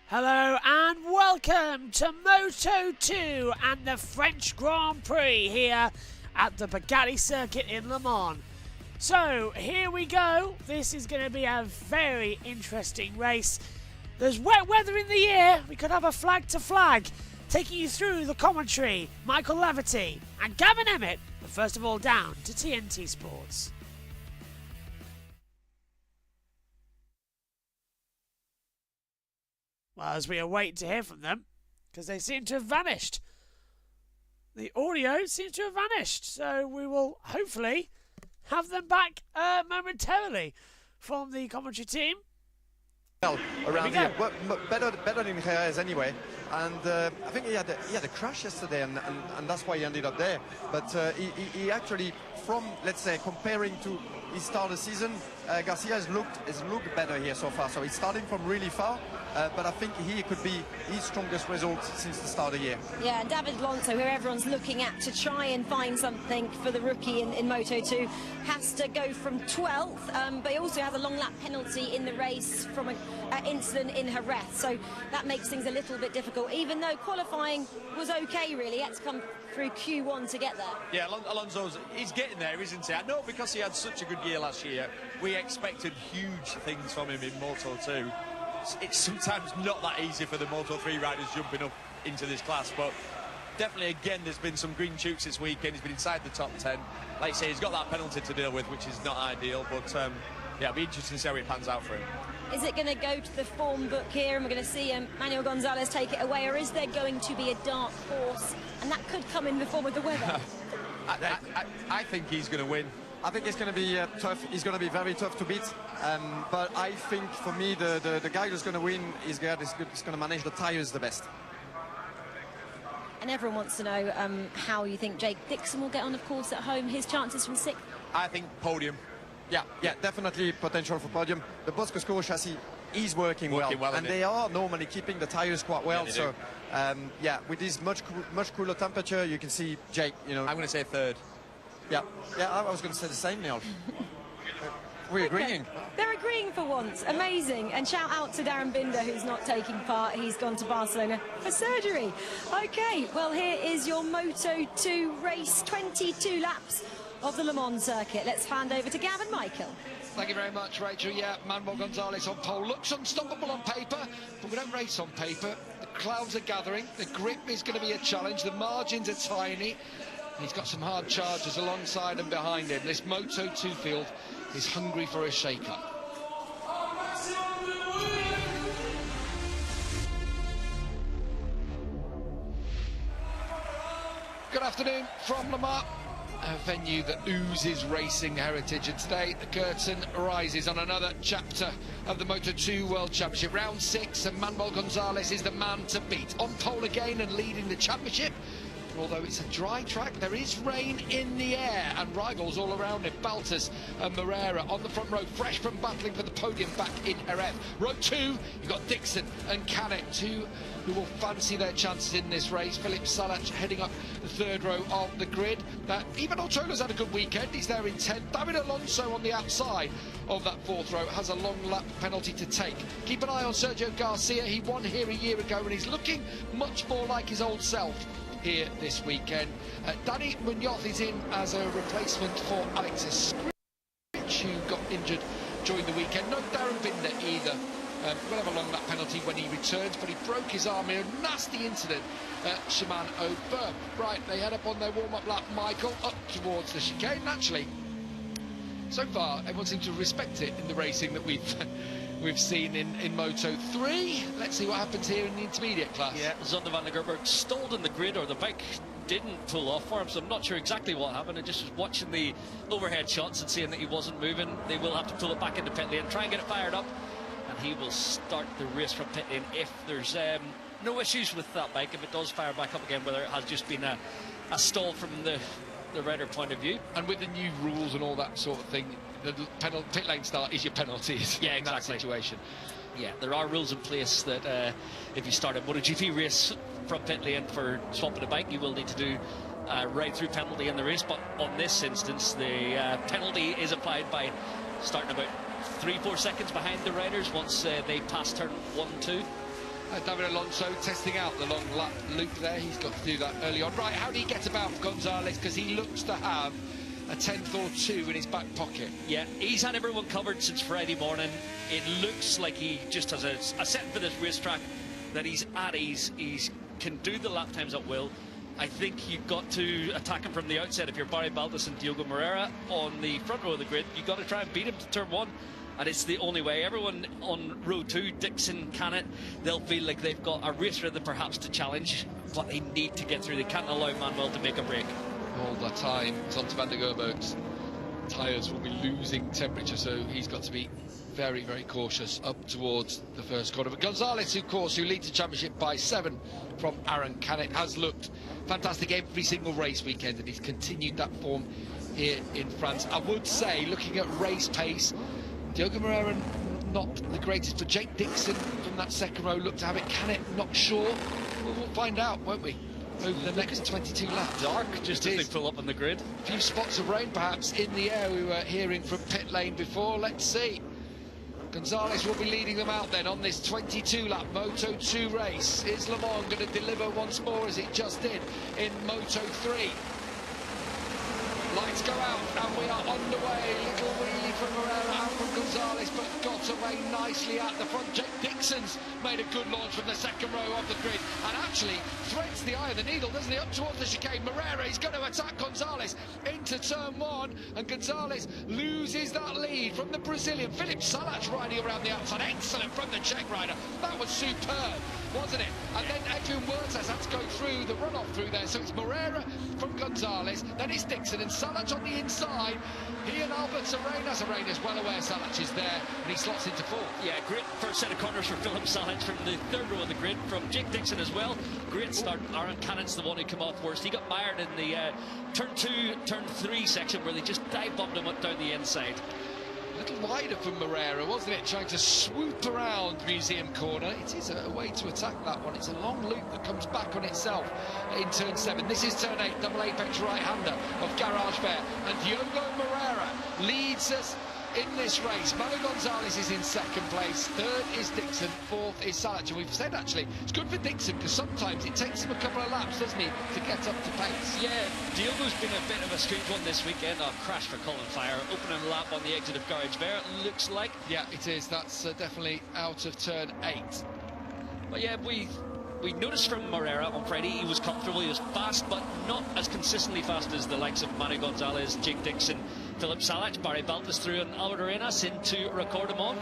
Hello and welcome to Moto2 and the French Grand Prix here at the Bugatti circuit in Le Mans. So here we go. This is going to be a very interesting race. There's wet weather in the air. We could have a flag to flag. Taking you through the commentary, Michael Laverty and Gavin Emmett. But first of all, down to TNT Sports. Well, as we await to hear from them, because they seem to have vanished. The audio seems to have vanished, so we will hopefully have them back momentarily from the commentary team. Well, around here, better than Jerez anyway, and I think he had a crash yesterday, and that's why he ended up there. But he actually, from let's say comparing to his start of the season, Garcia has looked better here so far. So he's starting from really far, but I think he could be his strongest result since the start of the year. Yeah, and David Alonso, who everyone's looking at to try and find something for the rookie in Moto2, has to go from 12th, but he also has a long lap penalty in the race from an incident in Jerez, so that makes things a little bit difficult, even though qualifying was okay really. He had to come through Q1 to get there. Yeah, he's getting there, isn't he? I know, because he had such a good year last year, we expected huge things from him in Moto2. It's sometimes not that easy for the Moto3 riders jumping up into this class, but definitely, again, there's been some green shoots this weekend. He's been inside the top 10. Like I say, he's got that penalty to deal with, which is not ideal, but yeah, it'll be interesting to see how it pans out for him. Is it going to go to the form book here and we're going to see Manuel Gonzalez take it away, or is there going to be a dark horse, and that could come in the form of the weather? I think he's going to win. I think it's going to be tough. He's going to be very tough to beat. But I think for me, the guy who's going to win is going to manage the tyres the best. And everyone wants to know how you think Jake Dixon will get on, of course, at home. His chances from 6th? I think podium. Yeah, definitely potential for podium. The Bosco chassis is working well, and they are normally keeping the tyres quite well. Yeah, so, yeah, with this much cooler temperature, you can see Jake. You know, I'm going to say 3rd. Yeah, I was going to say the same, Neil. We're agreeing. They're agreeing for once. Amazing. And shout out to Darren Binder, who's not taking part. He's gone to Barcelona for surgery. Okay, well, here is your Moto2 race, 22 laps of the Le Mans circuit. Let's hand over to Gavin Michael. Thank you very much, Rachel. Yeah, Manuel Gonzalez on pole. Looks unstoppable on paper, but we don't race on paper. The clouds are gathering. The grip is going to be a challenge. The margins are tiny. He's got some hard chargers alongside and behind him. This Moto2 field is hungry for a shake-up. Good afternoon from Le Mans, a venue that oozes racing heritage, and today the curtain rises on another chapter of the Moto2 World Championship. Round 6, and Manuel Gonzalez is the man to beat. On pole again and leading the championship. Although it's a dry track, there is rain in the air, and rivals all around him. Baltas and Moreira on the front row, fresh from battling for the podium back in Jerez. Row 2, you've got Dixon and Canet, two who will fancy their chances in this race. Philippe Salach heading up the 3rd row of the grid. Even Ochoa's had a good weekend, he's there in 10th. David Alonso on the outside of that 4th row has a long lap penalty to take. Keep an eye on Sergio Garcia, he won here a year ago and he's looking much more like his old self here this weekend. Danny Munoz is in as a replacement for Alexis Scritch, who got injured during the weekend. No Darren Binder either. We'll have a long lap penalty when he returns, but he broke his arm in a nasty incident at Shimano-Burn. Right, they head up on their warm-up lap, Michael, up towards the chicane. Naturally, so far, everyone seems to respect it in the racing that we've seen in Moto3. Let's see what happens here in the intermediate class. Yeah, Zonda van der Gerber stalled in the grid, or the bike didn't pull off for him, so I'm not sure exactly what happened. I just was watching the overhead shots and seeing that he wasn't moving. They will have to pull it back into pit lane, try and get it fired up, and he will start the race from pit lane if there's no issues with that bike, if it does fire back up again, whether it has just been a stall from the rider point of view. And with the new rules and all that sort of thing, the pit lane start is your penalties. Yeah, exactly. In that situation. Yeah, there are rules in place that if you start a MotoGP race from pit lane for swapping a bike, you will need to do a ride-through penalty in the race. But on this instance, the penalty is applied by starting about 3-4 seconds behind the riders once they pass turn 1-2. David Alonso testing out the long lap loop there. He's got to do that early on. Right, how do you get about Gonzalez? Because he looks to have a 10th or 2 in his back pocket. Yeah, he's had everyone covered since Friday morning. It looks like he just has a setting for this racetrack that he's at ease. He can do the lap times at will. I think you've got to attack him from the outset. If you're Barry Baltus and Diogo Moreira on the front row of the grid, you've got to try and beat him to turn 1. And it's the only way. Everyone on row 2, Dixon, Canet, they'll feel like they've got a racer that perhaps to challenge, but they need to get through. They can't allow Manuel to make a break. All the time, Zonta van der Gerberg's tyres will be losing temperature, so he's got to be very, very cautious up towards the first corner. But Gonzalez, of course, who leads the championship by 7 from Aaron Canet, has looked fantastic every single race weekend, and he's continued that form here in France. I would say, looking at race pace, Diogo Moreira not the greatest, but Jake Dixon from that second row looked to have it. Canet not sure. We'll find out, won't we, over the next 22 laps. Dark, just as they pull up on the grid. A few spots of rain perhaps in the air. We were hearing from pit lane before. Let's see. Gonzalez will be leading them out then on this 22-lap Moto2 race. Is Le Mans going to deliver once more as it just did in Moto3? Lights go out and we are underway. Little wheelie from Moreira out from Gonzalez, but got away nicely at the front. Jake Dixon's made a good launch from the second row of the grid and actually threads the eye of the needle, doesn't he, up towards the chicane. Moreira is going to attack Gonzalez into turn 1, and Gonzalez loses that lead from the Brazilian. Philip Salac riding around the outside. Excellent from the Czech rider. That was superb, wasn't it? And then Adrian Huertas had to go through the runoff through there. So it's Moreira from Gonzalez, then it's Dixon and Salac on the inside. He and Albert Arenas. Arenas well aware Salac is there, and he slots into 4th. Yeah, great first set of corners for Philip Salac from the third row of the grid, from Jake Dixon as well. Great start. Aaron Canet's the one who came off worst. He got mired in the turn 2, turn 3 section where they just dive bombed him down the inside. A little wider from Moreira, wasn't it? Trying to swoop around Museum Corner. It is a way to attack that one. It's a long loop that comes back on itself in turn 7. This is turn 8, double apex right-hander of Garage Bear. And Diogo Moreira leads us in this race. Manu Gonzalez is in 2nd place, 3rd is Dixon, 4th is Salac. And we've said, actually, it's good for Dixon because sometimes it takes him a couple of laps, doesn't he, to get up to pace. Yeah, Diogo's been a bit of a strange one this weekend. A crash for Colin Fire, opening lap on the exit of Garage Bear, it looks like. Yeah, it is. That's definitely out of turn 8. But yeah, we noticed from Moreira on Friday, he was comfortable, he was fast, but not as consistently fast as the likes of Manu Gonzalez, Jake Dixon, Philip Salac. Barry Baltus through and Albert Arenas into Recordamon.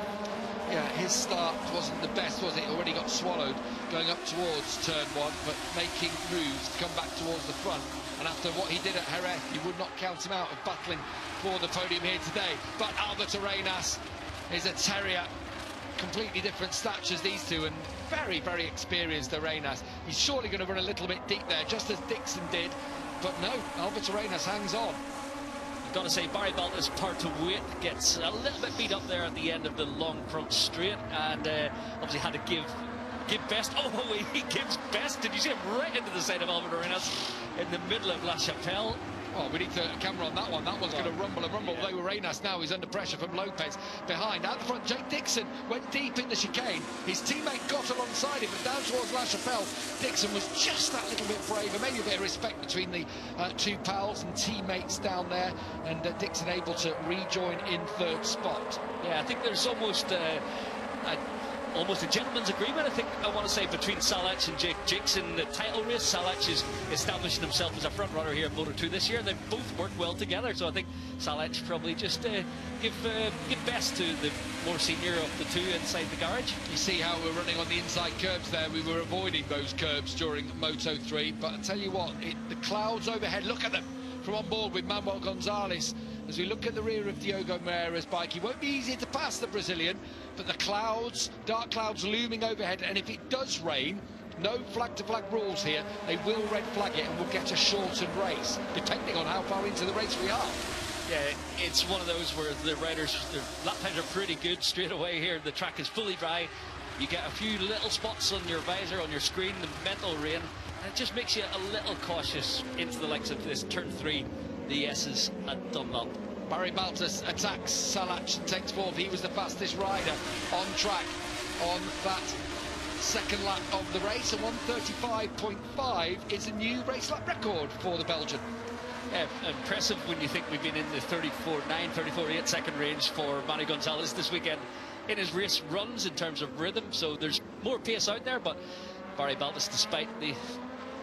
Yeah, his start wasn't the best, was it? Already got swallowed going up towards turn 1, but making moves to come back towards the front. And after what he did at Jerez, you would not count him out of battling for the podium here today. But Albert Arenas is a terrier. Completely different statures, these two, and very, very experienced Arenas. He's surely going to run a little bit deep there, just as Dixon did. But no, Albert Arenas hangs on. I've got to say, Barry Baltus' part to weight gets a little bit beat up there at the end of the long front straight, and obviously had to give best. Oh, he gives best. Did you see him right into the side of Albert Arenas in the middle of La Chapelle? Oh, we need to camera on that one. That one's going to rumble and rumble. Although Arenas now is under pressure from Lopez behind. Out the front, Jake Dixon went deep in the chicane. His teammate got alongside him, but down towards La Chapelle, Dixon was just that little bit braver. Maybe a bit of respect between the two pals and teammates down there. And Dixon able to rejoin in 3rd spot. Yeah, I think there's almost a gentleman's agreement, I think I want to say, between Salac and Jake Dixon. The title race, Salac is establishing himself as a front runner here in Moto2 this year. They've both worked well together, so I think Salac probably just give best to the more senior of the two inside the garage. You see how we're running on the inside curbs there. We were avoiding those curbs during Moto3, but I tell you what, the clouds overhead, look at them from on board with Manuel Gonzalez. As we look at the rear of Diogo Moreira's bike, he won't be easy to pass, the Brazilian, but the clouds, dark clouds looming overhead, and if it does rain, no flag-to-flag rules here. They will red flag it and we'll get a shortened race, depending on how far into the race we are. Yeah, it's one of those where the riders, their lap times are pretty good straight away here. The track is fully dry. You get a few little spots on your visor, on your screen, the mental rain, and it just makes you a little cautious into the likes of this turn 3, the S's at Dunlop. Barry Baltus attacks Salac and takes 4th. He was the fastest rider on track on that second lap of the race, and 1:35.5 is a new race lap record for the Belgian. Yeah, impressive when you think we've been in the 34.9, 34.8 second range for Manny Gonzalez this weekend in his race runs in terms of rhythm, so there's more pace out there, but Barry Baltus, despite the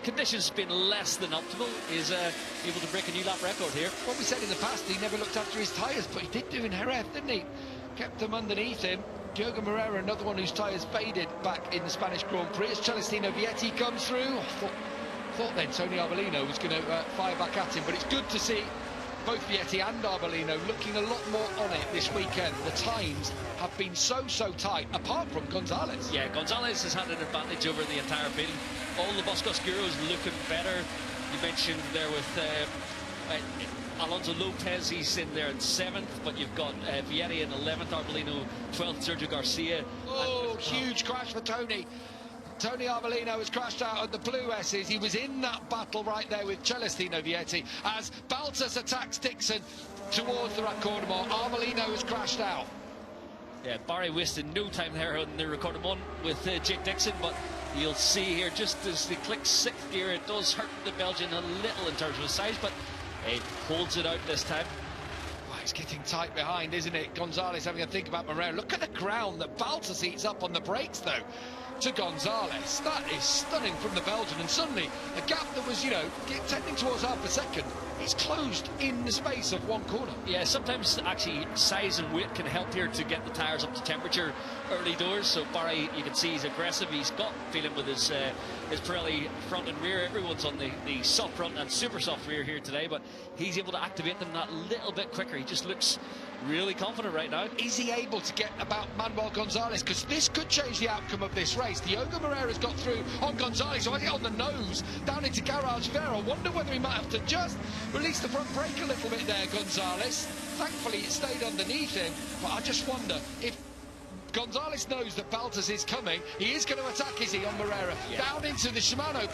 conditions being less than optimal, is able to break a new lap record here. What we said in the past, he never looked after his tyres, but he did do in Jerez, didn't he? Kept them underneath him. Diogo Moreira, another one whose tyres faded back in the Spanish Grand Prix. As Celestino Vietti comes through, thought then Tony Arbolino was going to fire back at him, but it's good to see both Vietti and Arbolino looking a lot more on it this weekend. The times have been so tight, apart from Gonzalez. Yeah, Gonzalez has had an advantage over the entire field. All the Bosco Oscuros looking better. You mentioned there with Alonso Lopez, he's in there in 7th, but you've got Vietti in 11th, Arbolino 12th, Sergio Garcia. Oh, huge crash for Tony. Tony Arbolino has crashed out at the Blue S's. He was in that battle right there with Celestino Vietti as Baltus attacks Dixon towards the Raccordement. Arbolino has crashed out. Yeah, Barry wasted no time there on the Raccordement with Jake Dixon, but you'll see here just as they click 6th gear, it does hurt the Belgian a little in terms of his size, but it holds it out this time. Well, it's getting tight behind, isn't it? Gonzalez having a think about Moreira. Look at the ground that Baltus eats up on the brakes, though, to Gonzalez. That is stunning from the Belgian, and suddenly a gap that was, you know, tending towards half a second, it's closed in the space of one corner. Yeah, sometimes actually size and weight can help here to get the tyres up to temperature early doors. So Barry, you can see he's aggressive. He's got feeling with his Pirelli front and rear. Everyone's on the soft front and super soft rear here today, but he's able to activate them that little bit quicker. He just looks really confident right now. Is he able to get about Manuel Gonzalez? Because this could change the outcome of this race. Diogo Moreira's got through on Gonzalez, already on the nose, down into Garage Vero. I wonder whether he might have to just release the front brake a little bit there, Gonzalez. Thankfully, it stayed underneath him, but I just wonder if Gonzalez knows that Baltus is coming. He is going to attack, is he, on Moreira? Yeah. Down into the Shimano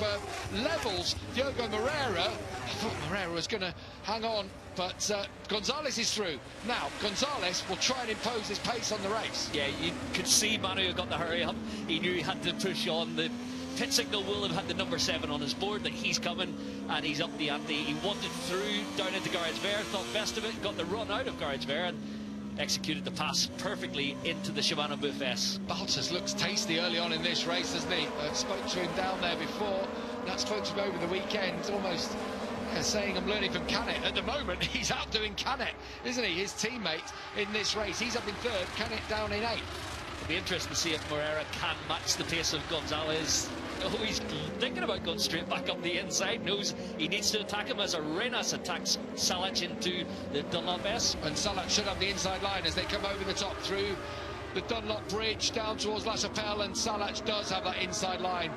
levels Diogo Moreira. I thought Moreira was going to hang on, but Gonzalez is through. Now, Gonzalez will try and impose his pace on the race. Yeah, you could see Manu got the hurry up. He knew he had to push on. The pit signal will have had the number 7 on his board that he's coming, and he's up the ante. He wanted through down into Garage Vero, thought best of it, got the run out of Garage Vero, and executed the pass perfectly into the Shimano Buffet. Baltus looks tasty early on in this race, doesn't he? Spoke to him down there before. That's spoke to him over the weekend, almost saying I'm learning from Canet. At the moment, he's outdoing Canet, isn't he? His teammate in this race. He's up in 3rd, Canet down in 8th. It'll be interesting to see if Moreira can match the pace of Gonzalez. Oh, he's thinking about going straight back up the inside, knows he needs to attack him as Arenas attacks Salach into the Dunlop S. And Salach should have the inside line as they come over the top through the Dunlop Bridge down towards La Chapelle, and Salach does have that inside line,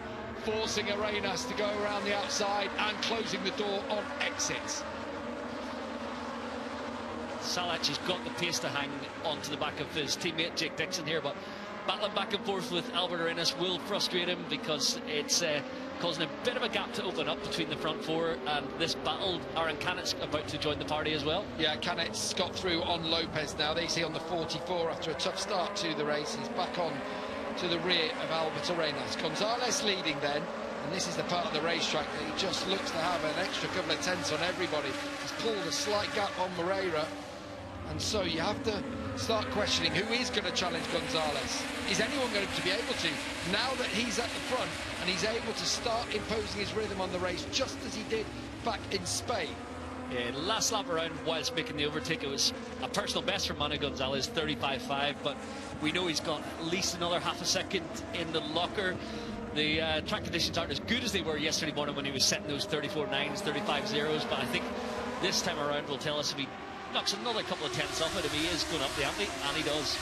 forcing Arenas to go around the outside and closing the door on exits. Salach has got the pace to hang onto the back of his teammate Jake Dixon here, but battling back and forth with Albert Arenas will frustrate him because it's causing a bit of a gap to open up between the front 4, and this battle, Aaron Canet's about to join the party as well. Yeah, Canet's got through on Lopez now. They see on the 44 after a tough start to the race. He's back on to the rear of Albert Arenas. Gonzalez leading then, and this is the part of the racetrack that he just looks to have an extra couple of tenths on everybody. He's pulled a slight gap on Moreira, and so you have to start questioning who is going to challenge Gonzalez. Is anyone going to be able to, now that he's at the front and he's able to start imposing his rhythm on the race just as he did back in Spain? Yeah, last lap around whilst making the overtake, it was a personal best for Manu Gonzalez, 35.5, but we know he's got at least another half a second in the locker. The track conditions aren't as good as they were yesterday morning when he was setting those 34.9s, 35.0s, but I think this time around will tell us if he knocks another couple of tenths off it, if he is going up the ante, and he does.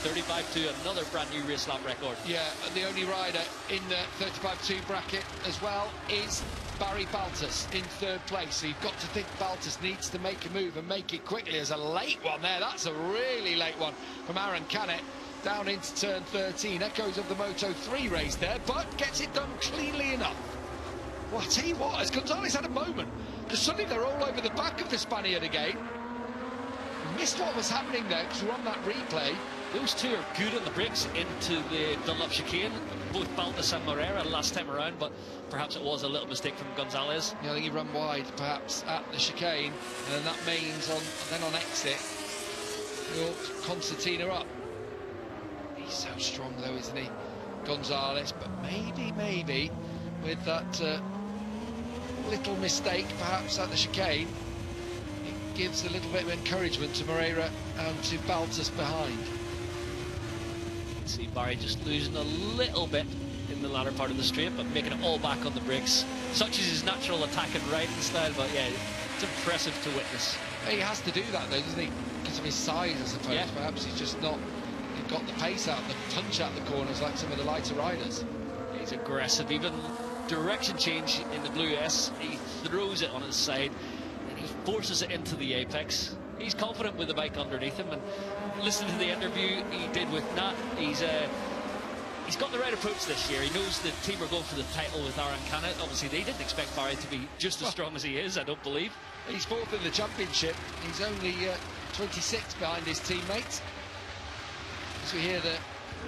35.2, another brand new race lap record. Yeah, and the only rider in the 35.2 bracket as well is Barry Baltus in 3rd place. So you've got to think Baltus needs to make a move and make it quickly. There's a late one there. That's a really late one from Aaron Canet down into turn 13. Echoes of the Moto2 race there, but gets it done cleanly enough. Well, I tell you what, as Gonzalez had a moment, because suddenly they're all over the back of the Spaniard again. Missed what was happening there because we're on that replay. those two are good on the brakes into the Dunlop chicane, both Baltas and Moreira last time around, but perhaps it was a little mistake from Gonzalez. Yeah, I think he ran wide perhaps at the chicane, and that means on exit he'll concertina up. He's so strong though, isn't he, Gonzalez? But maybe with that little mistake perhaps at the chicane, it gives a little bit of encouragement to Moreira and to Baltas behind. See Barry just losing a little bit in the latter part of the straight, but making it all back on the brakes. Such is his natural attack and riding style, but yeah, it's impressive to witness. He has to do that though, doesn't he? Because of his size, I suppose. Yeah. Perhaps he's just not got the pace out, the punch out the corners like some of the lighter riders. He's aggressive, even direction change in the Blue S, he throws it on his side and he forces it into the apex. He's confident with the bike underneath him, and listen to the interview he did with Nat. He's got the right approach this year. He knows the team are going for the title with Aaron Canet. Obviously, they didn't expect Barry to be just as strong as he is, I don't believe. He's fourth in the championship. He's only 26 behind his teammates. As we hear the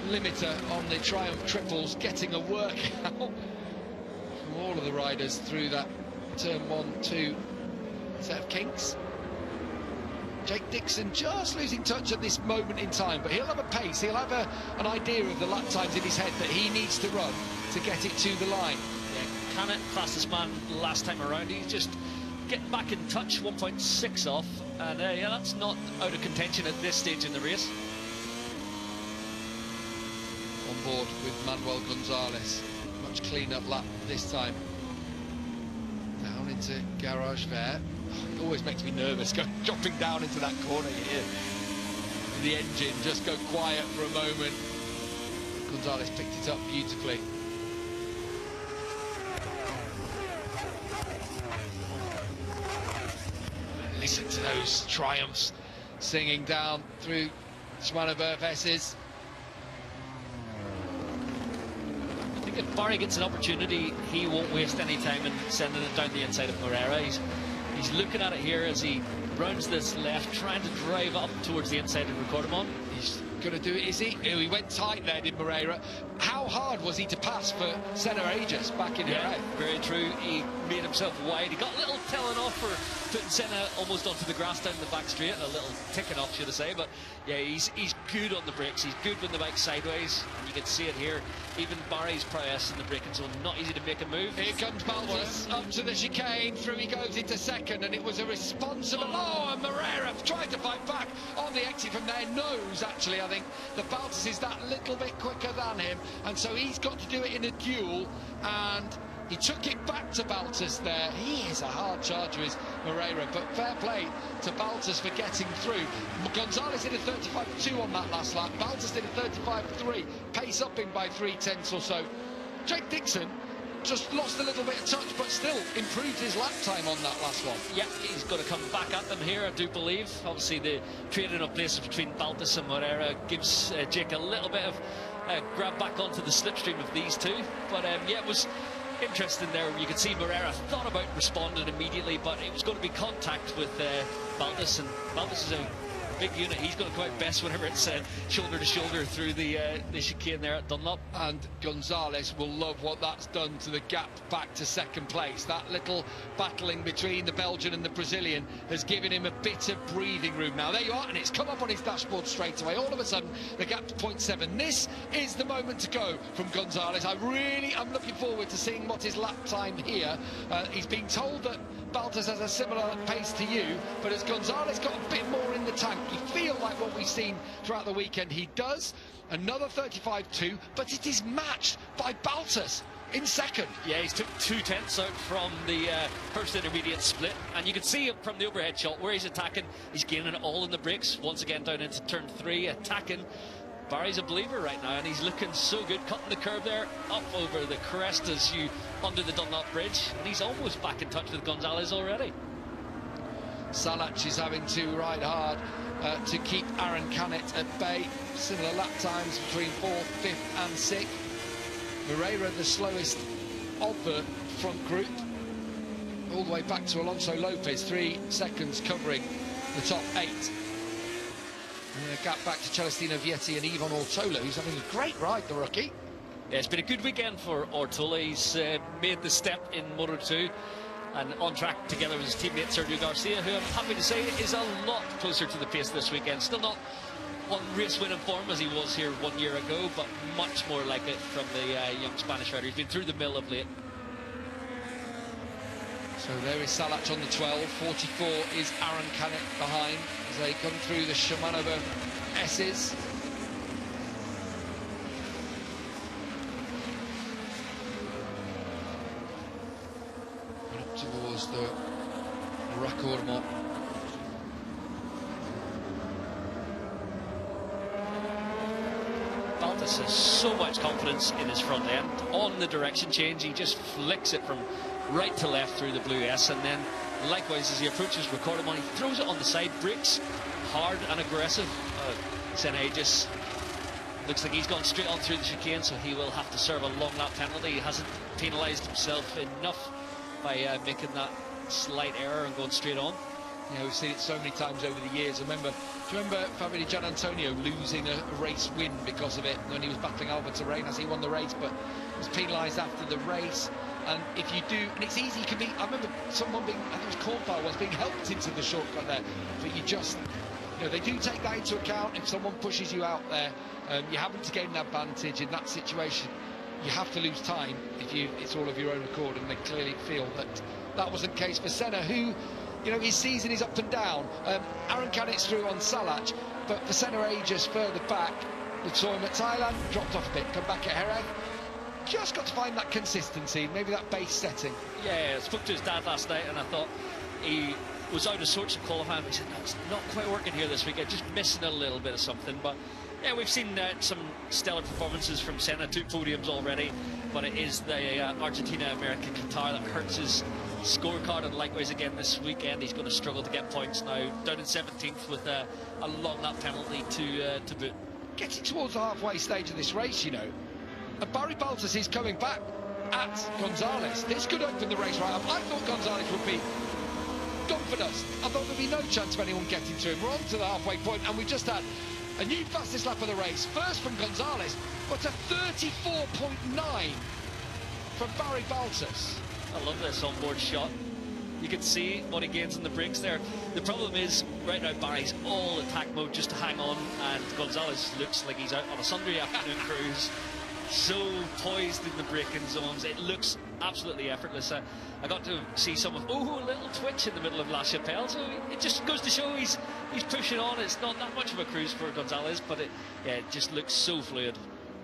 limiter on the Triumph triples getting a workout from all of the riders through that turn 1-2 set of kinks. Jake Dixon just losing touch at this moment in time, but he'll have a pace, he'll have an idea of the lap times in his head that he needs to run to get it to the line. Yeah, Canet, fastest man last time around. He's just getting back in touch, 1.6 off, and yeah, that's not out of contention at this stage in the race. On board with Manuel Gonzalez, much cleaner lap this time. Down into Garage Vert. It always makes me nervous dropping down into that corner here. The engine just go quiet for a moment. Gonzalez picked it up beautifully. Listen to those Triumphs singing down through Shimano Burfesses. I think if Barry gets an opportunity, he won't waste any time in sending it down the inside of Moreira. He's looking at it here as he rounds this left, trying to drive up towards the inside of Recordamon. He's going to do it, is he? Oh, he went tight there, did Moreira. How hard was he to pass for Senna Aegis back in Jerez? Very true. He made himself wide. He got a little telling off for putting Senna almost onto the grass down the back straight. A little ticking off, should I say. But yeah, he's good on the brakes. He's good when the bike's sideways. And you can see it here. Even Barry's prowess in the braking zone, not easy to make a move. Here comes Baltas up to the chicane. Through he goes into second, and it was a responsible... Oh, and Moreira tried to fight back on the exit from their nose, actually. I think the Baltas is that little bit quicker than him, and so he's got to do it in a duel, and he took it back to Baltas there. He is a hard charger, is Moreira, but fair play to Baltas for getting through. Gonzalez did a 35.2 on that last lap. Baltas did a 35.3, pace up him by 3/10 or so. Jake Dixon just lost a little bit of touch, but still improved his lap time on that last one. Yeah, he's got to come back at them here, I do believe. Obviously, the trading of places between Baltas and Moreira gives Jake a little bit of grab back onto the slipstream of these two. But yeah, it was interesting there. You could see Moreira thought about responding immediately, but it was going to be contact with Baltas, and Baltas is a big unit. He's going to come out best whenever it's shoulder to shoulder through the chicane there at Dunlop. And Gonzalez will love what that's done to the gap back to second place. That little battling between the Belgian and the Brazilian has given him a bit of breathing room. Now there you are, and it's come up on his dashboard straight away. All of a sudden the gap's 0.7. This is the moment to go from Gonzalez. I really am looking forward to seeing what his lap time here. He's being told that Baltas has a similar pace to you, but as Gonzalez got a bit more in the tank, you feel like what we've seen throughout the weekend he does. Another 35.2, but it is matched by Baltas in second. Yeah, he's took 2/10 out from the first intermediate split, and you can see from the overhead shot where he's attacking. He's gaining it all in the brakes. Once again down into turn 3, attacking. Barry's a believer right now, and he's looking so good, cutting the curve there, up over the crest as you under the Dunlop Bridge, and he's almost back in touch with Gonzalez already. Salac is having to ride hard to keep Aaron Canet at bay. Similar lap times between 4th, 5th and 6th. Moreira the slowest of the front group, all the way back to Alonso Lopez, 3 seconds covering the top 8. a gap back to Celestino Vietti and Yvonne Ortola, who's having a great ride, the rookie. Yeah, it's been a good weekend for Ortola. He's made the step in Moto2 and on track together with his teammate Sergio Garcia, who I'm happy to say is a lot closer to the pace this weekend. Still not on race-winning form as he was here 1 year ago, but much more like it from the young Spanish rider. He's been through the mill of late. So there is Salac on the 12, 44 is Aaron Canet behind as they come through the Shimano S's. And up towards the Raccormo. Baltas has so much confidence in his front end. On the direction change, he just flicks it from right to left through the blue S, and then likewise as he approaches Ricordamon, he throws it on the side, brakes hard and aggressive. Senna just looks like he's gone straight on through the chicane, so he will have to serve a long lap penalty. He hasn't penalised himself enough by making that slight error and going straight on. Yeah, we've seen it so many times over the years. Do you remember Fabio Di Gianantonio losing a race win because of it when he was battling Alberto Arenas? He won the race, but was penalised after the race. And if you do, and it's easy, you can be, I remember someone being, I think it was Cornfire was being helped into the shortcut there, but you just, you know, they do take that into account. If someone pushes you out there, you happen to gain an advantage in that situation, you have to lose time if it's all of your own accord, and they clearly feel that that wasn't the case for Senna, who, you know, his season is up and down. Aaron Canet's through on Salac, but for Senna ages further back, we saw him at Thailand, dropped off a bit, come back at Jerez. Just got to find that consistency, maybe that base setting. Yeah, I spoke to his dad last night and I thought he was out of sorts of qualifying, but he said, no, it's not quite working here this weekend, just missing a little bit of something. But yeah, we've seen some stellar performances from Senna, 2 podiums already, but it is the Argentina, America, Qatar that hurts his scorecard, and likewise again this weekend he's going to struggle to get points now, down in 17th with a long lap penalty to boot. Getting towards the halfway stage of this race, you know, and Barry Baltas is coming back at Gonzalez. This could open the race right up. I thought Gonzalez would be gone for dust. I thought there'd be no chance of anyone getting to him. We're on to the halfway point, and we've just had a new fastest lap of the race. First from Gonzalez, but a 34.9 from Barry Baltas. I love this onboard shot. You can see what he gains in the brakes there. The problem is, right now Barry's all attack mode just to hang on, and Gonzalez looks like he's out on a Sunday afternoon cruise. So poised in the braking zones, it looks absolutely effortless. I got to see some of, a little twitch in the middle of La Chapelle, so it just goes to show he's pushing on. It's not that much of a cruise for Gonzalez, but it just looks so fluid.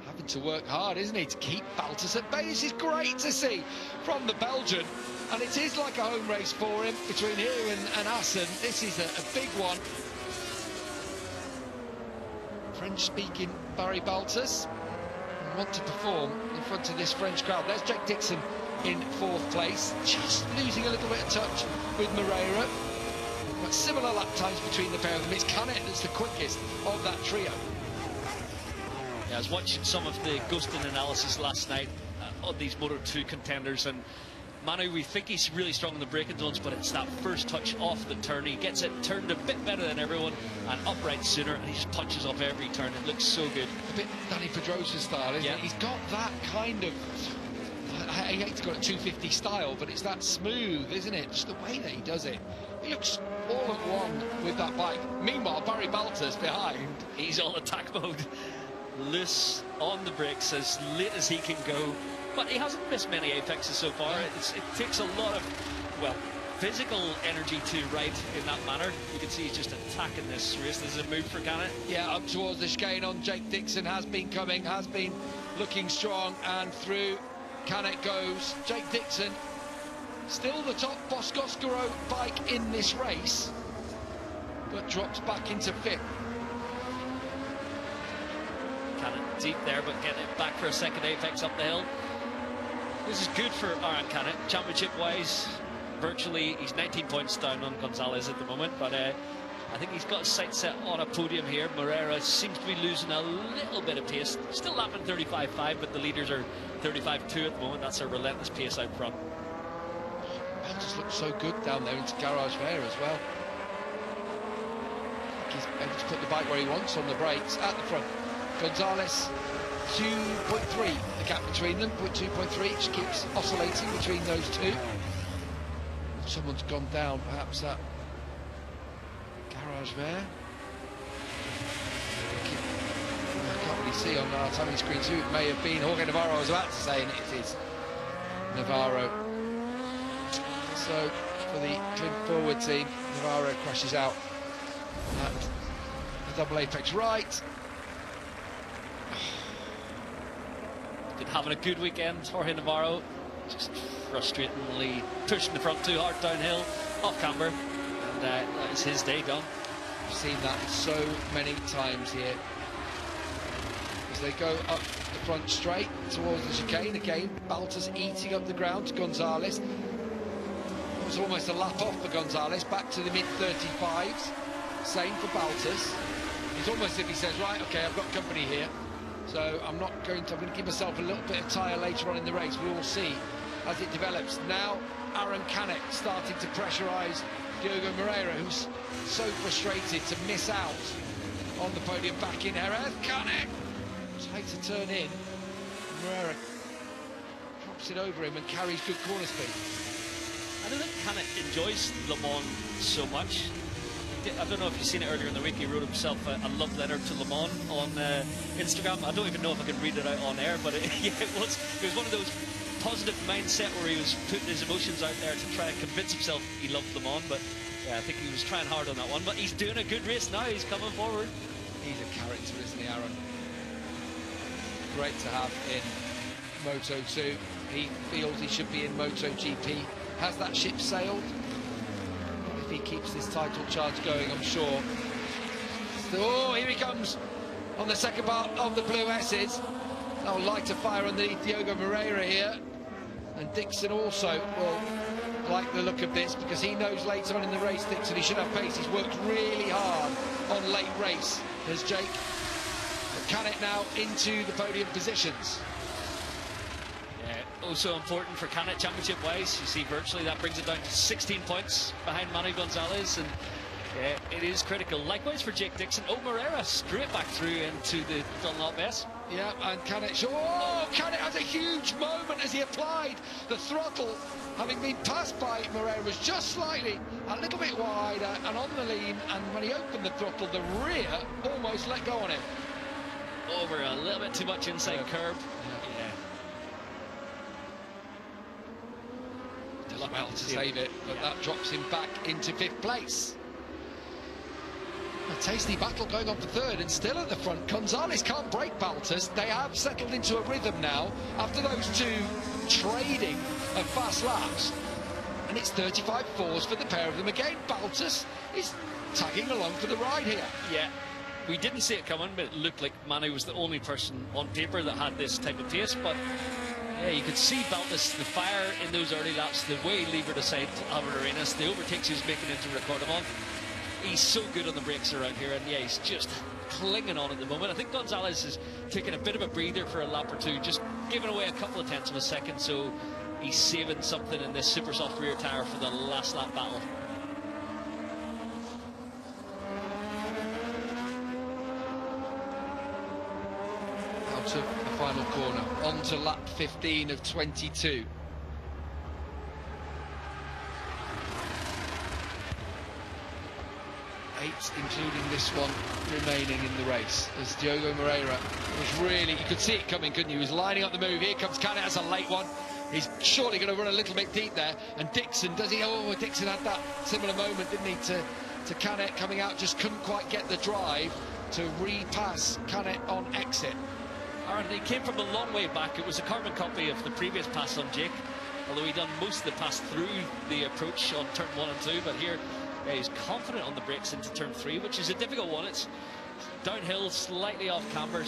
Having to work hard, isn't he, to keep Baltas at bay. This is great to see from the Belgian, and it is like a home race for him between here and Assen. This is a big one. French-speaking Barry Baltas want to perform in front of this French crowd. There's Jake Dixon in 4th place, just losing a little bit of touch with Moreira, but similar lap times between the pair of them. It's Canet that's the quickest of that trio. Yeah, I was watching some of the ghosting analysis last night on these Moto2 contenders, and Manu, we think he's really strong in the braking zones, but it's that first touch off the turn. He gets it turned a bit better than everyone and upright sooner, and he just punches off every turn. It looks so good. A bit Danny Pedrosa style, isn't it? He's got that kind of, I hate to call it 250 style, but it's that smooth, isn't it? Just the way that he does it. He looks all at one with that bike. Meanwhile, Barry Baltas behind. He's all attack mode. Loose on the brakes as late as he can go. But he hasn't missed many apexes so far. It takes a lot of, well, physical energy to ride in that manner. You can see he's just attacking this race. This is a move for Canet. Yeah, up towards the chicane on Jake Dixon, has been coming, has been looking strong, and through Canet goes. Jake Dixon, still the top Boscoscaro bike in this race, but drops back into 5th. Canet deep there, but getting it back for a second apex up the hill. This is good for Aaron Canet, championship-wise. Virtually, he's 19 points down on Gonzalez at the moment, but I think he's got his sights set on a podium here. Moreira seems to be losing a little bit of pace. Still lapping 35.5, but the leaders are 35.2 at the moment. That's a relentless pace out front. That just looks so good down there into Garage Vert as well. he's able to put the bike where he wants on the brakes at the front. Gonzalez, 2.3, the gap between them, 2.3, which keeps oscillating between those two. Someone's gone down, perhaps that garage there. I can't really see on our timing screen too. It may have been Jorge Navarro. I was about to say, and it is Navarro. So for the Clint forward team, Navarro crashes out at the double apex right. Been having a good weekend, Jorge Navarro. Just frustratingly pushing the front too hard downhill, off camber, and that is his day done. I've seen that so many times here. As they go up the front straight towards the chicane, again, Baltas eating up the ground to Gonzalez. It was almost a lap off for Gonzalez, back to the mid-35s. Same for Baltas. It's almost as if he says, right, okay, I've got company here. So I'm going to give myself a little bit of tyre later on in the race. We will see as it develops. Now Aaron Canet starting to pressurise Diogo Moreira, who's so frustrated to miss out on the podium back in Jerez. Canet takes a turn in. Moreira drops it over him and carries good corner speed. I don't think Canet enjoys Le Mans so much. I don't know if you've seen it earlier in the week. He wrote himself a love letter to Le Mans on Instagram. I don't even know if I can read it out on air, but yeah, it was one of those positive mindset where he was putting his emotions out there to try and convince himself he loved Le Mans. But yeah, I think he was trying hard on that one. But he's doing a good race now. He's coming forward. He's a character, isn't he, Aaron? Great to have in Moto2. He feels he should be in MotoGP. Has that ship sailed? If he keeps this title charge going, I'm sure. Oh, here he comes on the second part of the Blue S's. Oh, light a fire underneath Diogo Moreira here. And Dixon also will like the look of this, because he knows later on in the race, Dixon, he should have pace. He's worked really hard on late race, has Jake. But can it now into the podium positions? Also important for Canet championship-wise. You see, virtually that brings it down to 16 points behind Manu Gonzalez, and it is critical. Likewise for Jake Dixon. Oh, Moreira straight back through into the Dunlop S. Yeah, and Canet, Canet has a huge moment as he applied the throttle, having been passed by Moreira, was just slightly a little bit wider and on the lean, and when he opened the throttle, the rear almost let go on him. Over a little bit too much inside curb. Does well to save it, but that drops him back into 5th place. A tasty battle going on for 3rd, and still at the front, Gonzalez can't break Baltas. They have settled into a rhythm now after those two trading of fast laps, and it's 35.4s for the pair of them again. Baltas is tagging along for the ride here. Yeah, we didn't see it coming, but it looked like Manu was the only person on paper that had this type of pace, but yeah, you could see Baltas, the fire in those early laps, the way he levered aside Albert Arenas, the overtakes he was making into Recordamon. He's so good on the brakes around here, and yeah, he's just clinging on at the moment. I think Gonzalez is taking a bit of a breather for a lap or two, just giving away a couple of tenths of a second, so he's saving something in this super soft rear tyre for the last lap battle. Out of the final corner, on to lap 15 of 22. Including this one remaining in the race, as Diogo Moreira was really, you could see it coming, couldn't you? He was lining up the move. Here comes Canet as a late one. He's surely going to run a little bit deep there, and Dixon, does he? Oh, Dixon had that similar moment, didn't he, to Canet coming out, just couldn't quite get the drive to repass Canet on exit. Aaron, he came from a long way back. It was a carbon copy of the previous pass on Jake, although he done most of the pass through the approach on turn 1 and 2, but here he's confident on the brakes into turn 3, which is a difficult one. It's downhill, slightly off camber,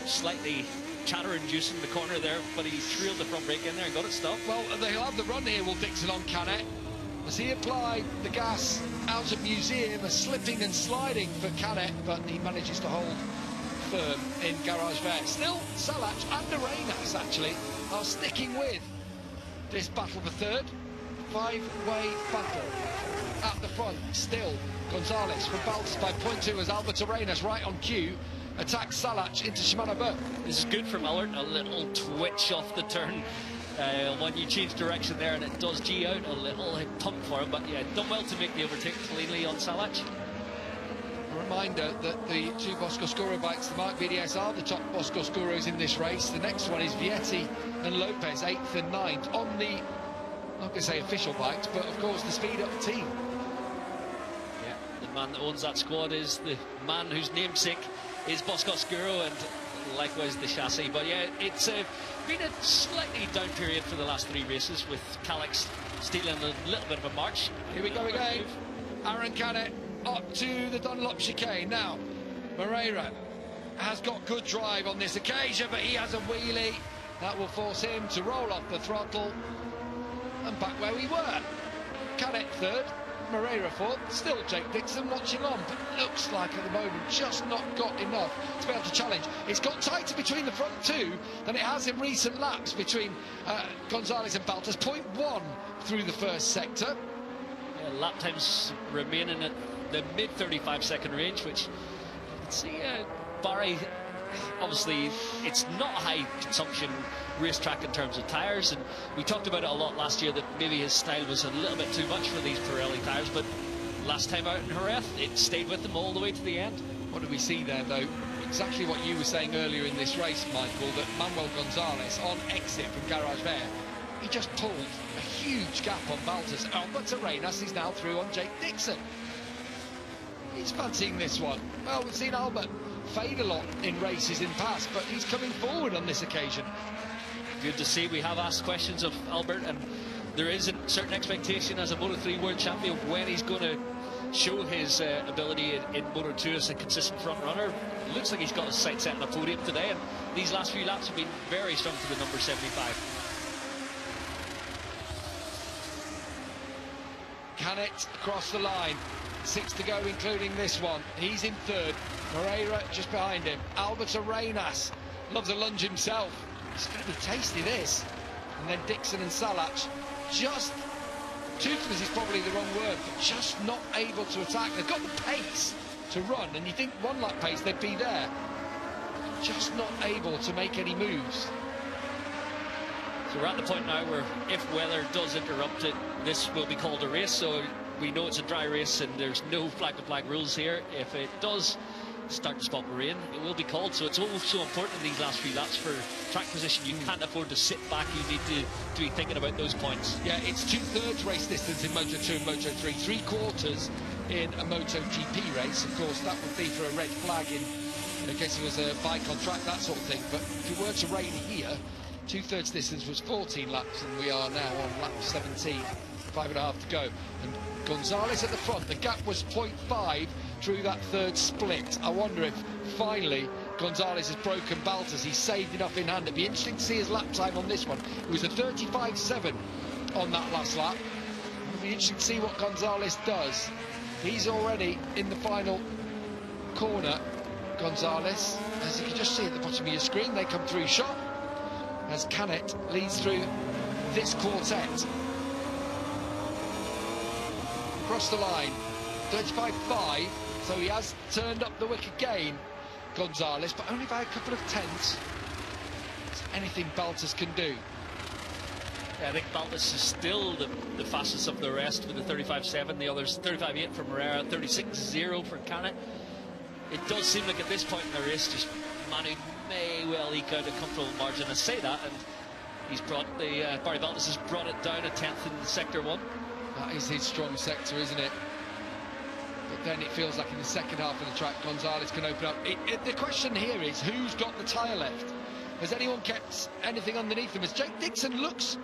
slightly chatter-inducing the corner there, but he trailed the front brake in there and got it stopped. Well, they'll have the run here, will Dixon, on Canet, as he applied the gas out of Museum, a slipping and sliding for Canet, but he manages to hold firm in Garage Vert. Still, Salach and Arenas actually are sticking with this battle for 3rd. five-way battle. At the front, still, Gonzalez from Baltas by 0.2 as Albert Arenas right on cue. Attacks Salac into Shimano Burt. This is good from Albert, a little twitch off the turn. When you change direction there, and it does G out, a little pump for him, but yeah, done well to make the overtake cleanly on Salac. A reminder that the two Bosco-Scuro bikes, the Mark VDS, are the top Bosco-Scuros in this race. The next one is Vietti and Lopez, 8th and 9th, on the, I'm not going to say official bikes, but of course the speed-up team. Yeah, the man that owns that squad is the man whose namesake is Bosco-Scuro, and likewise the chassis. But yeah, it's been a slightly down period for the last 3 races, with Calix stealing a little bit of a march. Here we go again. Aaron Canet up to the Dunlop chicane. Now, Moreira has got good drive on this occasion, but he has a wheelie. That will force him to roll off the throttle and back where we were. Canet 3rd, Moreira 4th, still Jake Dixon watching on, but looks like at the moment just not got enough to be able to challenge. It's got tighter between the front two than it has in recent laps between Gonzalez and Baltas. 0.1 through the first sector. Yeah, lap times remaining at the mid 35-second range, which let's see, Barry, obviously it's not a high consumption racetrack in terms of tyres, and we talked about it a lot last year that maybe his style was a little bit too much for these Pirelli tyres, but last time out in Jerez it stayed with them all the way to the end. What did we see there though? Exactly what you were saying earlier in this race, Michael, that Manuel Gonzalez on exit from Garage Vert, he just pulled a huge gap on Baltas. Albert Arenas is now through on Jake Dixon. He's fancying this one. Well, we've seen Albert fade a lot in races in past, but he's coming forward on this occasion. Good to see. We have asked questions of Albert, and there is a certain expectation as a Moto3 World Champion when he's going to show his ability in Moto2 as a consistent front runner. It looks like he's got his sights set on a podium today, and these last few laps have been very strong to the number 75. Canet across the line, 6 to go including this one. He's in 3rd, Moreira just behind him. Albert Arenas loves a lunge himself. It's going to be tasty, this. And then Dixon and Salac, just toothless is probably the wrong word, but just not able to attack. They've got the pace to run, and you think 1 lap pace they'd be there, just not able to make any moves. So we're at the point now where if weather does interrupt it, this will be called a race. So we know it's a dry race and there's no flag-to-flag rules here. If it does start to spot the rain, it will be called. So it's also important in these last few laps for track position. You can't afford to sit back. You need to be thinking about those points. Yeah, it's 2/3 race distance in Moto2 and Moto3, 3/4 in a MotoGP race. Of course, that would be for a red flag in case it was a bike on track, that sort of thing. But if it were to rain here, 2/3 distance was 14 laps, and we are now on lap 17, 5.5 to go. And Gonzalez at the front, the gap was 0.5 through that 3rd split. I wonder if finally Gonzalez has broken Baltas. He's saved enough in hand. It'd be interesting to see his lap time on this one. It was a 35.7 on that last lap. It'll be interesting to see what Gonzalez does. He's already in the final corner, Gonzalez. As you can just see at the bottom of your screen, they come through shot as Canet leads through this quartet. Across the line, 35.5, so he has turned up the wick again, Gonzalez, but only by a couple of tenths. It's anything Baltas can do. Yeah, I think Baltas is still the fastest of the rest with the 35.7, the others 35.8 for Moreira, 36.0 for Canet. It does seem like at this point in the race, just Manu may well eke out a comfortable margin. I say that, and he's brought the Barry Baltas has brought it down a tenth in sector 1. That is his strong sector, isn't it? But then it feels like in the second half of the track, Gonzalez can open up. The question here is, who's got the tyre left? Has anyone kept anything underneath him? As Jake Dixon looks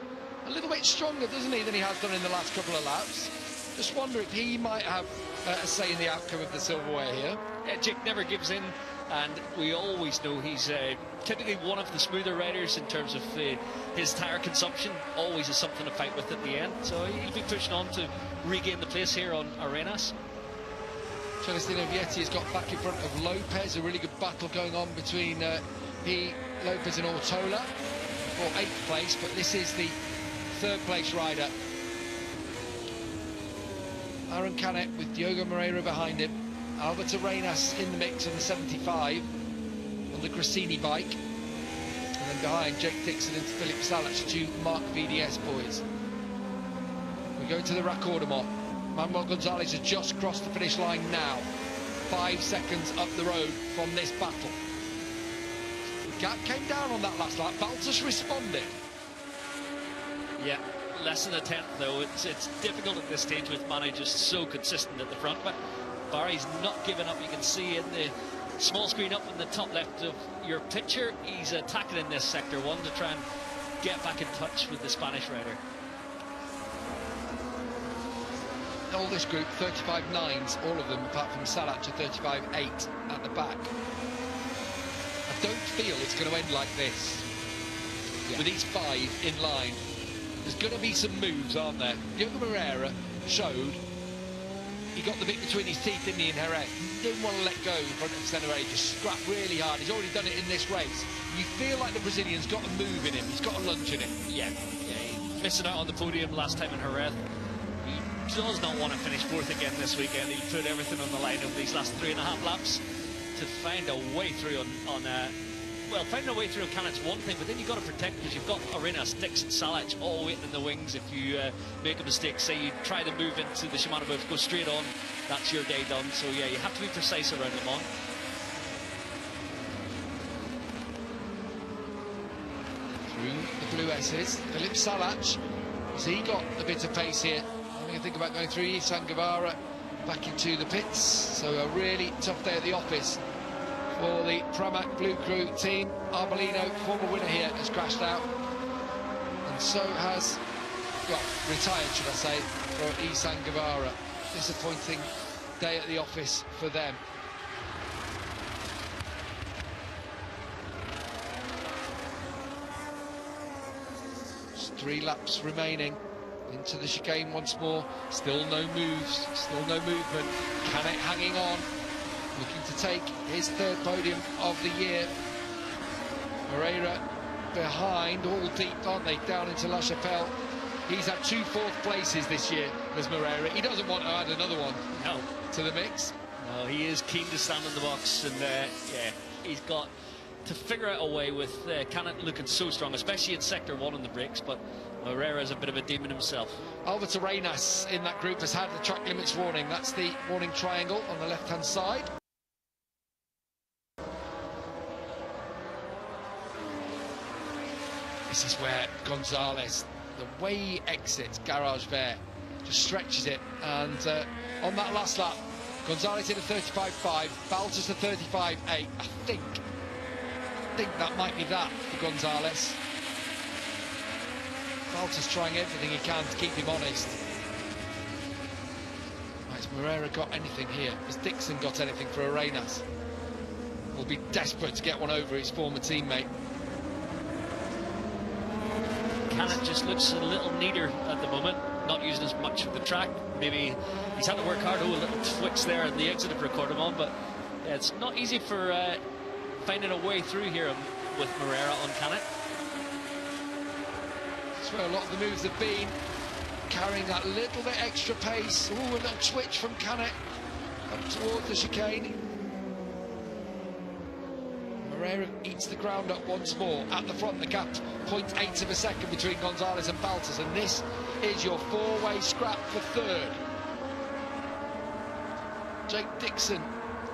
a little bit stronger, doesn't he, than he has done in the last couple of laps? Just wonder if he might have a say in the outcome of the silverware here. Yeah, Jake never gives in, and we always know he's typically one of the smoother riders in terms of his tyre consumption. Always is something to fight with at the end, so he'll be pushing on to regain the place here on Arenas. Celestino Vietti has got back in front of Lopez. A really good battle going on between Lopez and Ortola for 8th place, but this is the 3rd place rider Aaron Canet with Diogo Moreira behind him. Alberto Arenas in the mix on the 75 on the Grassini bike. And then behind, Jake Dixon and Philip Salac, two Mark VDS boys. We go to the Raccordement. Manuel Gonzalez has just crossed the finish line now. 5 seconds up the road from this battle. The gap came down on that last lap. Baltus responded. Yeah, less than a tenth though. It's difficult at this stage with Mane just so consistent at the front, but Barry's not giving up. You can see in the small screen up in the top left of your picture, he's attacking in this sector 1 to try and get back in touch with the Spanish rider. All this group, 35.9s, all of them, apart from Salac, a 35.8 at the back. I don't feel it's going to end like this. Yeah. With these 5 in line, there's going to be some moves, aren't there? Diogo Moreira showed he got the bit between his teeth, didn't he, in Jerez? He didn't want to let go in front of Senna. He just scrapped really hard. He's already done it in this race. You feel like the Brazilian's got a move in him. He's got a lunge in him. Yeah, missing out on the podium last time in Jerez. He does not want to finish 4th again this weekend. He'll put everything on the line over these last 3.5 laps to find a way through well, finding a way through Canet's one thing, but then you've got to protect, because you've got Arenas, Dixon, Salac all waiting in the wings. If you make a mistake, say you try to move into the Shimano booth, go straight on, that's your day done. So yeah, you have to be precise around Le Mans. Through the blue S's, Philip Salac, has he got a bit of pace here? Having a think about going through. Isan Guevara back into the pits, so a really tough day at the office for the Pramac Blue Crew team. Arbolino, former winner here, has crashed out, and so has, well, retired, should I say, for Isan Guevara. Disappointing day at the office for them. Just 3 laps remaining into the chicane once more. Still no moves, still no movement. Canet hanging on, looking to take his 3rd podium of the year. Moreira behind, all deep, aren't they, down into La Chapelle. He's had 2 4th places this year as Moreira. He doesn't want to add another one to the mix. No, he is keen to stand in the box, and yeah, he's got to figure out a way with Canet looking so strong, especially in sector 1 on the brakes, but Moreira's a bit of a demon himself. Alberto Arenas in that group has had the track limits warning. That's the warning triangle on the left-hand side. This is where Gonzalez, the way he exits Garage Vert, just stretches it, and on that last lap, Gonzalez hit a 35.5, Baltus a 35.8. I think that might be that for Gonzalez. Baltus trying everything he can to keep him honest. Right, has Moreira got anything here? Has Dixon got anything for Arenas? Will be desperate to get one over his former teammate. Canet just looks a little neater at the moment, not using as much of the track. Maybe he's had to work hard. A little twitch there at the exit of Raccordement, but yeah, it's not easy for finding a way through here with Moreira on Canet. That's where a lot of the moves have been, carrying that little bit extra pace. Ooh, a little twitch from Canet up towards the chicane. Moreira eats the ground up once more. At the front, the gap 0.8 of a second between Gonzalez and Baltus, and this is your 4-way scrap for 3rd. Jake Dixon,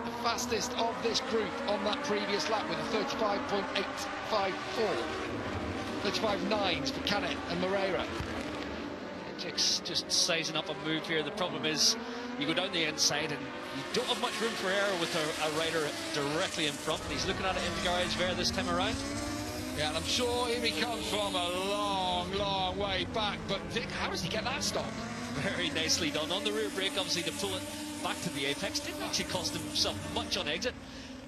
the fastest of this group on that previous lap with a 35.854. 35.9s for Canet and Moreira. Jake's just sizing up a move here. The problem is you go down the inside and you don't have much room for error with a rider directly in front. He's looking at it in the Garage Vert this time around. Yeah, and I'm sure here he comes from a long, long way back, but Dick, how does he get that stop? Very nicely done. On the rear brake, obviously, to pull it back to the apex. Didn't actually cost himself much on exit,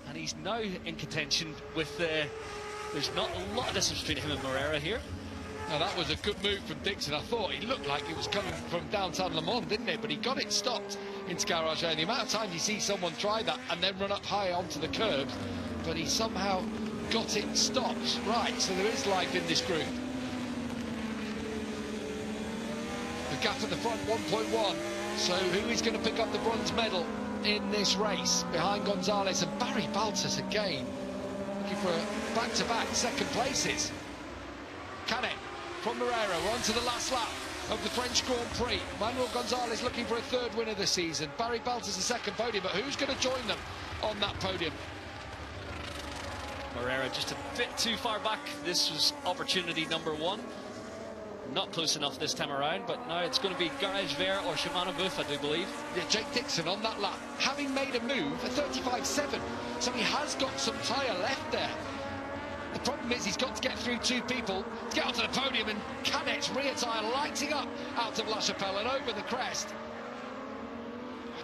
and he's now in contention with there's not a lot of distance between him and Moreira here. Now that was a good move from Dixon. I thought he looked like he was coming from downtown Le Mans, didn't he? But he got it stopped into Garage Vert. The amount of times you see someone try that and then run up high onto the curbs, but he somehow got it stopped. Right, so there is life in this group. The gap at the front, 1.1. So who is going to pick up the bronze medal in this race behind Gonzalez and Barry Baltus again? Looking for back-to-back second places. Canet from Moreira. We're on to the last lap of the French Grand Prix. Manuel Gonzalez looking for a third win of the season. Barry Baltus a second podium, but who's going to join them on that podium? Moreira just a bit too far back. This was opportunity number one. Not close enough this time around, but now it's going to be Garage Vert or Shimano Booth, I do believe. Yeah, Jake Dixon on that lap, having made a move, a 35.7, so he has got some tyre left there. The problem is he's got to get through two people to get onto the podium, and Canet's rear tyre lighting up out of La Chapelle and over the crest.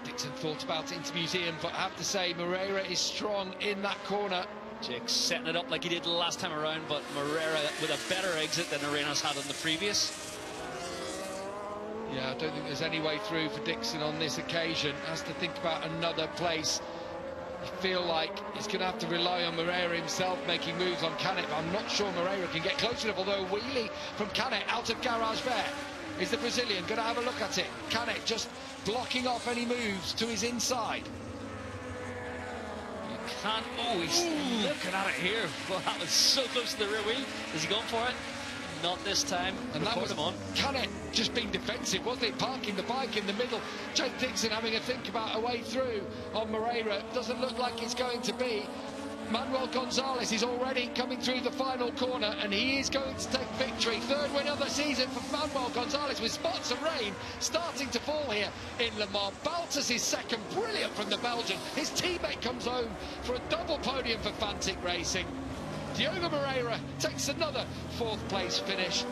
Dixon thought about it into museum, but I have to say Moreira is strong in that corner. Jake setting it up like he did last time around, but Moreira with a better exit than Arenas had on the previous. Yeah, I don't think there's any way through for Dixon on this occasion. Has to think about another place. I feel like he's going to have to rely on Moreira himself making moves on Canet, but I'm not sure Moreira can get close enough, although a wheelie from Canet out of Garage Vert. Is the Brazilian going to have a look at it? Canet just blocking off any moves to his inside. Can't. Oh, he's looking at it here. Well, that was so close to the rear wheel. Is he going for it? Not this time. And that was Canet just being defensive, wasn't it? Parking the bike in the middle. Jake Dixon having a think about a way through on Moreira. Doesn't look like it's going to be. Manuel Gonzalez is already coming through the final corner, and he is going to take victory. Third win of the season for Manuel Gonzalez, with spots of rain starting to fall here in Le Mans. Baltus is second, brilliant from the Belgian. His teammate comes home for a double podium for Fantic Racing. Diogo Moreira takes another fourth place finish.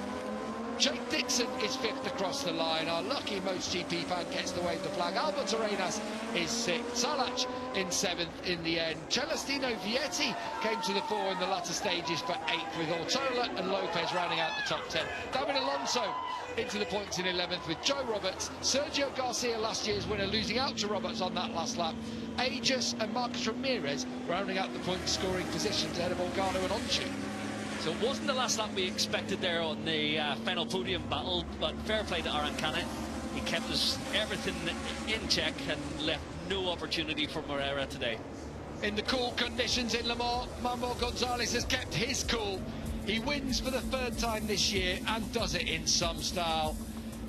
Jake Dixon is fifth across the line. Our lucky MotoGP fan gets to wave the flag. Albert Arenas is sixth. Salach in seventh in the end. Celestino Vietti came to the fore in the latter stages for eighth, with Ortola and Lopez rounding out the top 10. David Alonso into the points in 11th with Joe Roberts. Sergio Garcia, last year's winner, losing out to Roberts on that last lap. Aegis and Marcus Ramirez rounding out the point scoring positions ahead of Olgado and Onchu. So it wasn't the last lap we expected there on the final podium battle, but fair play to Aaron Canet. He kept everything in check and left no opportunity for Moreira today. In the cool conditions in Le Mans, Manuel Gonzalez has kept his cool. He wins for the third time this year and does it in some style.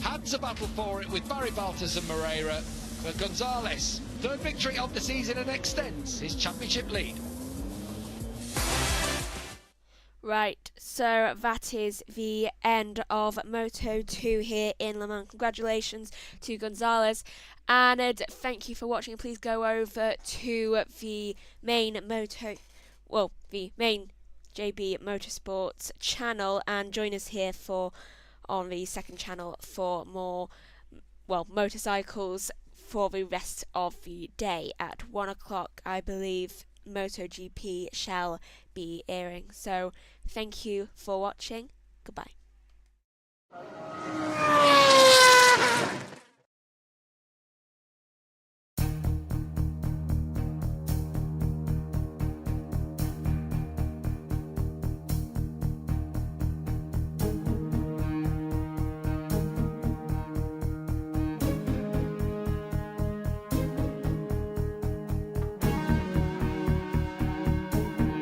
Had to battle for it with Barry Baltus and Moreira, but Gonzalez, third victory of the season, and extends his championship lead. Right, so that is the end of Moto2 here in Le Mans. Congratulations to Gonzalez, and thank you for watching. Please go over to the main the main JB Motorsports channel and join us here on the second channel for more motorcycles for the rest of the day. At 1 o'clock, I believe, MotoGP shall be airing. So thank you for watching. Goodbye.